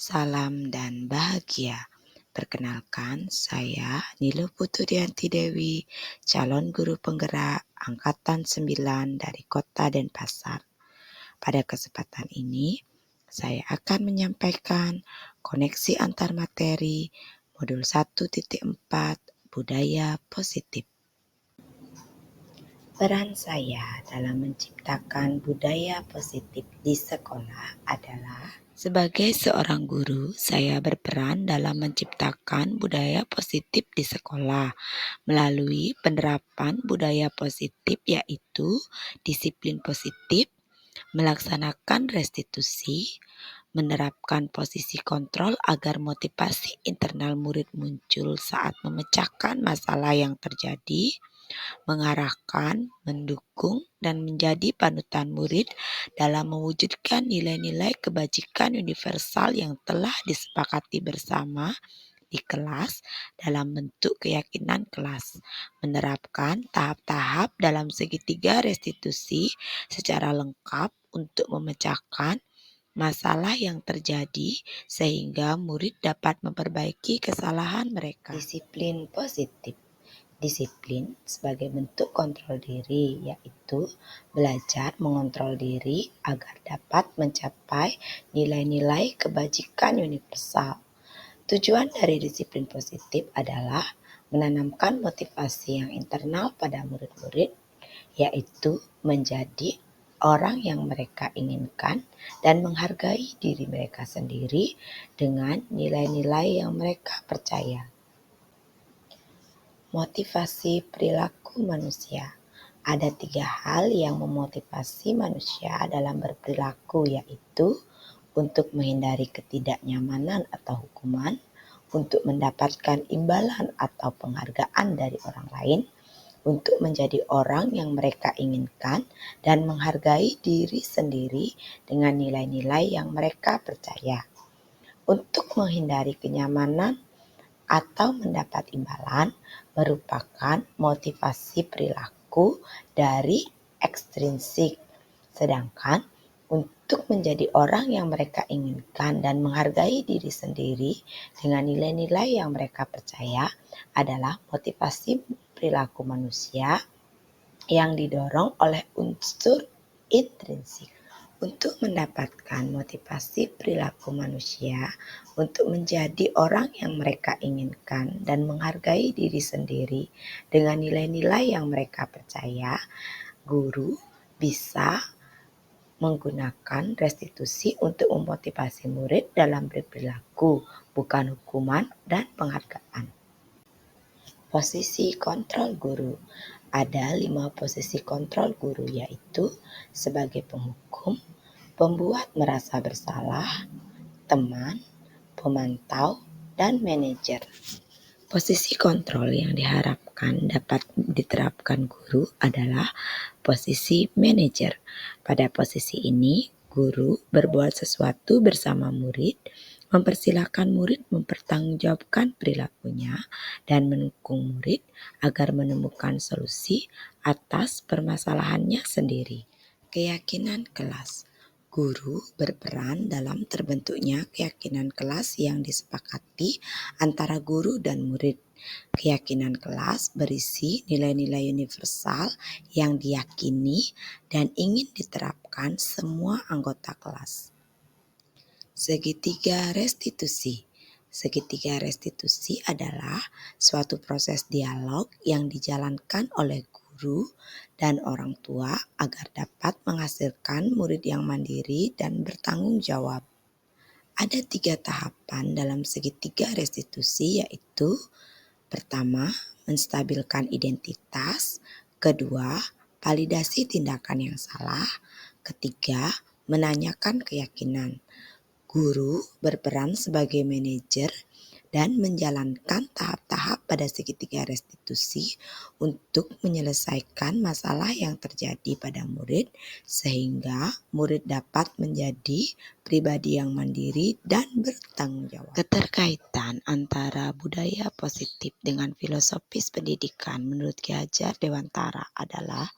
salam dan bahagia. Perkenalkan, saya Nilo Putudianti Dewi, calon guru penggerak Angkatan 9 dari Kota Denpasar. Pada kesempatan ini, saya akan menyampaikan koneksi antar materi modul 1.4 Budaya Positif. Peran saya dalam menciptakan budaya positif di sekolah adalah sebagai seorang guru, saya berperan dalam menciptakan budaya positif di sekolah melalui penerapan budaya positif yaitu disiplin positif, melaksanakan restitusi, menerapkan posisi kontrol agar motivasi internal murid muncul saat memecahkan masalah yang terjadi, mengarahkan, mendukung, dan menjadi panutan murid dalam mewujudkan nilai-nilai kebajikan universal yang telah disepakati bersama di kelas dalam bentuk keyakinan kelas, menerapkan tahap-tahap dalam segitiga restitusi secara lengkap untuk memecahkan masalah yang terjadi sehingga murid dapat memperbaiki kesalahan mereka. Disiplin positif. Disiplin sebagai bentuk kontrol diri, yaitu belajar mengontrol diri agar dapat mencapai nilai-nilai kebajikan universal. Tujuan dari disiplin positif adalah menanamkan motivasi yang internal pada murid-murid, yaitu menjadi orang yang mereka inginkan dan menghargai diri mereka sendiri dengan nilai-nilai yang mereka percaya. Motivasi perilaku manusia. Ada 3 hal yang memotivasi manusia dalam berperilaku, yaitu untuk menghindari ketidaknyamanan atau hukuman, untuk mendapatkan imbalan atau penghargaan dari orang lain, untuk menjadi orang yang mereka inginkan, dan menghargai diri sendiri dengan nilai-nilai yang mereka percaya. Untuk menghindari kenyamanan atau mendapat imbalan merupakan motivasi perilaku dari ekstrinsik. Sedangkan untuk menjadi orang yang mereka inginkan dan menghargai diri sendiri dengan nilai-nilai yang mereka percaya adalah motivasi perilaku manusia yang didorong oleh unsur intrinsik. Untuk mendapatkan motivasi perilaku manusia untuk menjadi orang yang mereka inginkan dan menghargai diri sendiri dengan nilai-nilai yang mereka percaya, guru bisa menggunakan restitusi untuk memotivasi murid dalam berperilaku, bukan hukuman dan penghargaan. Posisi kontrol guru. Ada 5 posisi kontrol guru, yaitu sebagai penghukum, pembuat merasa bersalah, teman, pemantau, dan manajer. Posisi kontrol yang diharapkan dapat diterapkan guru adalah posisi manajer. Pada posisi ini, guru berbuat sesuatu bersama murid, mempersilahkan murid mempertanggungjawabkan perilakunya, dan mendukung murid agar menemukan solusi atas permasalahannya sendiri. Keyakinan kelas. Guru berperan dalam terbentuknya keyakinan kelas yang disepakati antara guru dan murid. Keyakinan kelas berisi nilai-nilai universal yang diyakini dan ingin diterapkan semua anggota kelas. Segitiga restitusi. Segitiga restitusi adalah suatu proses dialog yang dijalankan oleh guru dan orang tua agar dapat menghasilkan murid yang mandiri dan bertanggung jawab. Ada 3 tahapan dalam segitiga restitusi, yaitu pertama, menstabilkan identitas, kedua, validasi tindakan yang salah, ketiga, menanyakan keyakinan. Guru berperan sebagai manajer dan menjalankan tahap-tahap pada segitiga restitusi untuk menyelesaikan masalah yang terjadi pada murid sehingga murid dapat menjadi pribadi yang mandiri dan bertanggung jawab. Keterkaitan antara budaya positif dengan filosofis pendidikan menurut Ki Hajar Dewantara adalah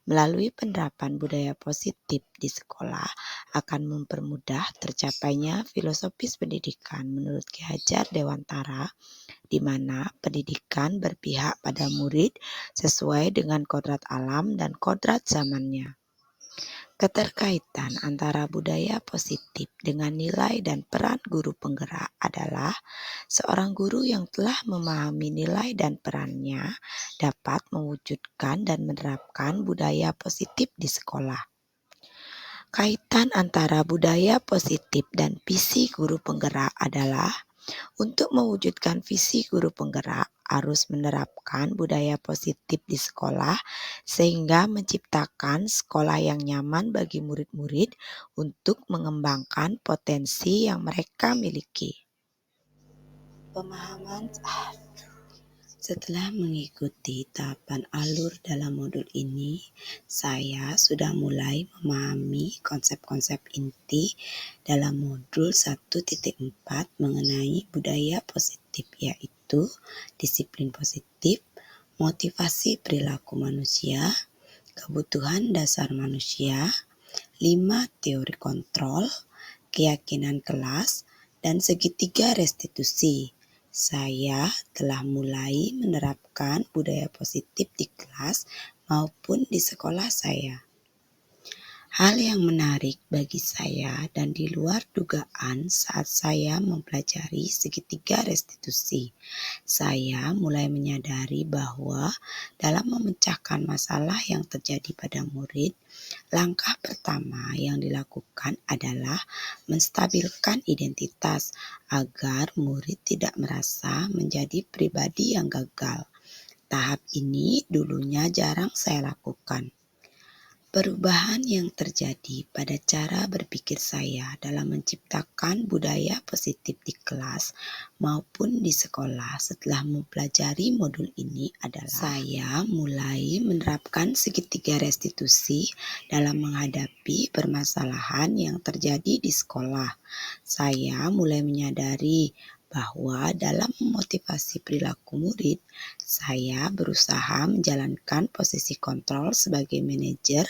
Melalui penerapan budaya positif di sekolah akan mempermudah tercapainya filosofis pendidikan menurut Ki Hajar Dewantara, di mana pendidikan berpihak pada murid sesuai dengan kodrat alam dan kodrat zamannya. Keterkaitan antara budaya positif dengan nilai dan peran guru penggerak adalah seorang guru yang telah memahami nilai dan perannya dapat mewujudkan dan menerapkan budaya positif di sekolah. Kaitan antara budaya positif dan visi guru penggerak adalah untuk mewujudkan visi guru penggerak harus menerapkan budaya positif di sekolah sehingga menciptakan sekolah yang nyaman bagi murid-murid untuk mengembangkan potensi yang mereka miliki. Pemahaman setelah mengikuti tahapan alur dalam modul ini, saya sudah mulai memahami konsep-konsep inti dalam modul 1.4 mengenai budaya positif, yaitu disiplin positif, motivasi perilaku manusia, kebutuhan dasar manusia, 5 teori kontrol, keyakinan kelas, dan segitiga restitusi. Saya telah mulai menerapkan budaya positif di kelas maupun di sekolah saya. Hal yang menarik bagi saya dan di luar dugaan saat saya mempelajari segitiga restitusi, saya mulai menyadari bahwa dalam memecahkan masalah yang terjadi pada murid, langkah pertama yang dilakukan adalah menstabilkan identitas agar murid tidak merasa menjadi pribadi yang gagal. Tahap ini dulunya jarang saya lakukan. Perubahan yang terjadi pada cara berpikir saya dalam menciptakan budaya positif di kelas maupun di sekolah setelah mempelajari modul ini adalah saya mulai menerapkan segitiga restitusi dalam menghadapi permasalahan yang terjadi di sekolah. Saya mulai menyadari bahwa dalam memotivasi perilaku murid, saya berusaha menjalankan posisi kontrol sebagai manajer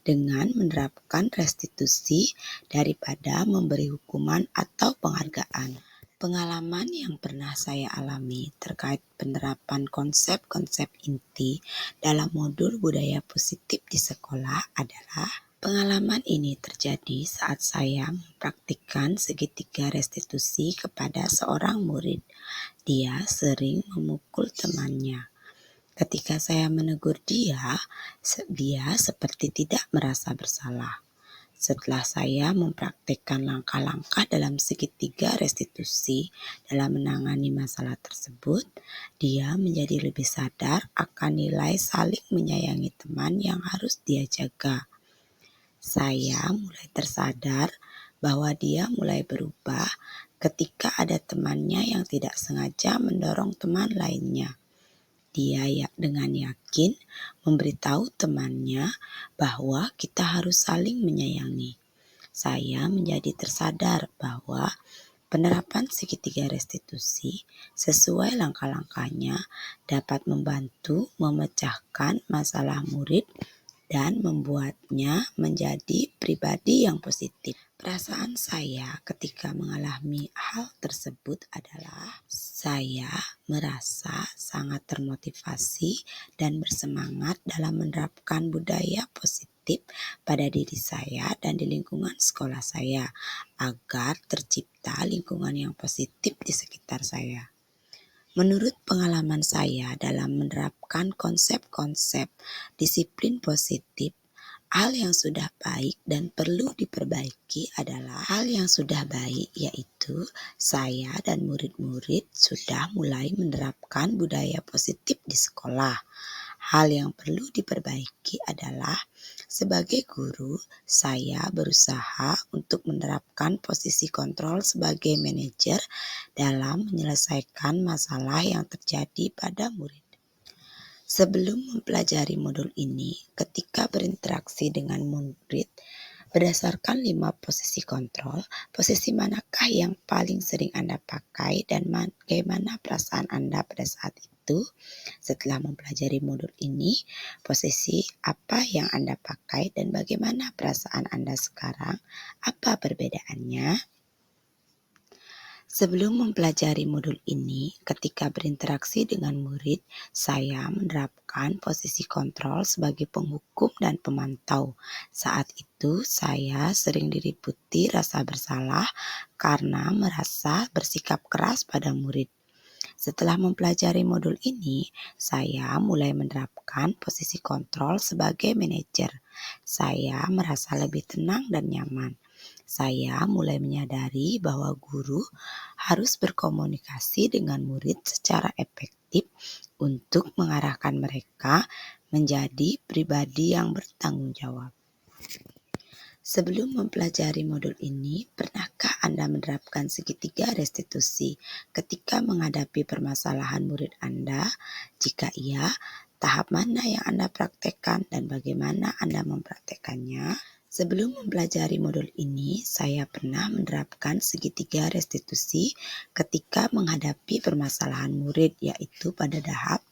dengan menerapkan restitusi daripada memberi hukuman atau penghargaan. Pengalaman yang pernah saya alami terkait penerapan konsep-konsep inti dalam modul budaya positif di sekolah adalah pengalaman ini terjadi saat saya mempraktikkan segitiga restitusi kepada seorang murid. Dia sering memukul temannya. Ketika saya menegur dia seperti tidak merasa bersalah. Setelah saya mempraktikkan langkah-langkah dalam segitiga restitusi dalam menangani masalah tersebut, dia menjadi lebih sadar akan nilai saling menyayangi teman yang harus dia jaga. Saya mulai tersadar bahwa dia mulai berubah ketika ada temannya yang tidak sengaja mendorong teman lainnya. Dia dengan yakin memberitahu temannya bahwa kita harus saling menyayangi. Saya menjadi tersadar bahwa penerapan segitiga restitusi sesuai langkah-langkahnya dapat membantu memecahkan masalah murid dan membuatnya menjadi pribadi yang positif. Perasaan saya ketika mengalami hal tersebut adalah saya merasa sangat termotivasi dan bersemangat dalam menerapkan budaya positif pada diri saya dan di lingkungan sekolah saya agar tercipta lingkungan yang positif di sekitar saya. Menurut pengalaman saya dalam menerapkan konsep-konsep disiplin positif, hal yang sudah baik dan perlu diperbaiki adalah hal yang sudah baik, yaitu saya dan murid-murid sudah mulai menerapkan budaya positif di sekolah. Hal yang perlu diperbaiki adalah sebagai guru, saya berusaha untuk menerapkan posisi kontrol sebagai manajer dalam menyelesaikan masalah yang terjadi pada murid. Sebelum mempelajari modul ini, ketika berinteraksi dengan murid, Berdasarkan 5 posisi kontrol, posisi manakah yang paling sering Anda pakai dan bagaimana perasaan Anda pada saat itu? Setelah mempelajari modul ini, posisi apa yang Anda pakai dan bagaimana perasaan Anda sekarang? Apa perbedaannya? Sebelum mempelajari modul ini, ketika berinteraksi dengan murid, saya menerapkan posisi kontrol sebagai penghukum dan pemantau. Saat itu, saya sering diliputi rasa bersalah karena merasa bersikap keras pada murid. Setelah mempelajari modul ini, saya mulai menerapkan posisi kontrol sebagai manajer. Saya merasa lebih tenang dan nyaman. Saya mulai menyadari bahwa guru harus berkomunikasi dengan murid secara efektif untuk mengarahkan mereka menjadi pribadi yang bertanggung jawab. Sebelum mempelajari modul ini, pernahkah Anda menerapkan segitiga restitusi ketika menghadapi permasalahan murid Anda? Jika iya, tahap mana yang Anda praktekkan dan bagaimana Anda mempraktekannya? Sebelum mempelajari modul ini, saya pernah menerapkan segitiga restitusi ketika menghadapi permasalahan murid, yaitu pada tahap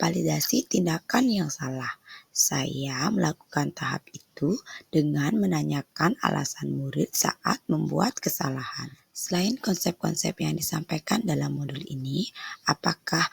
validasi tindakan yang salah. Saya melakukan tahap itu dengan menanyakan alasan murid saat membuat kesalahan. Selain konsep-konsep yang disampaikan dalam modul ini, adakah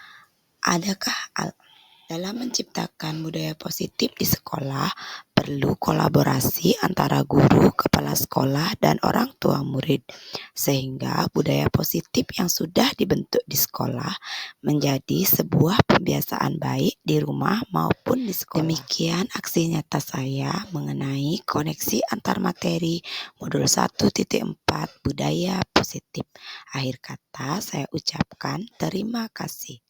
dalam menciptakan budaya positif di sekolah, perlu kolaborasi antara guru, kepala sekolah, dan orang tua murid, sehingga budaya positif yang sudah dibentuk di sekolah menjadi sebuah kebiasaan baik di rumah maupun di sekolah. Demikian aksi nyata saya mengenai koneksi antar materi modul 1.4 budaya positif. Akhir kata saya ucapkan terima kasih.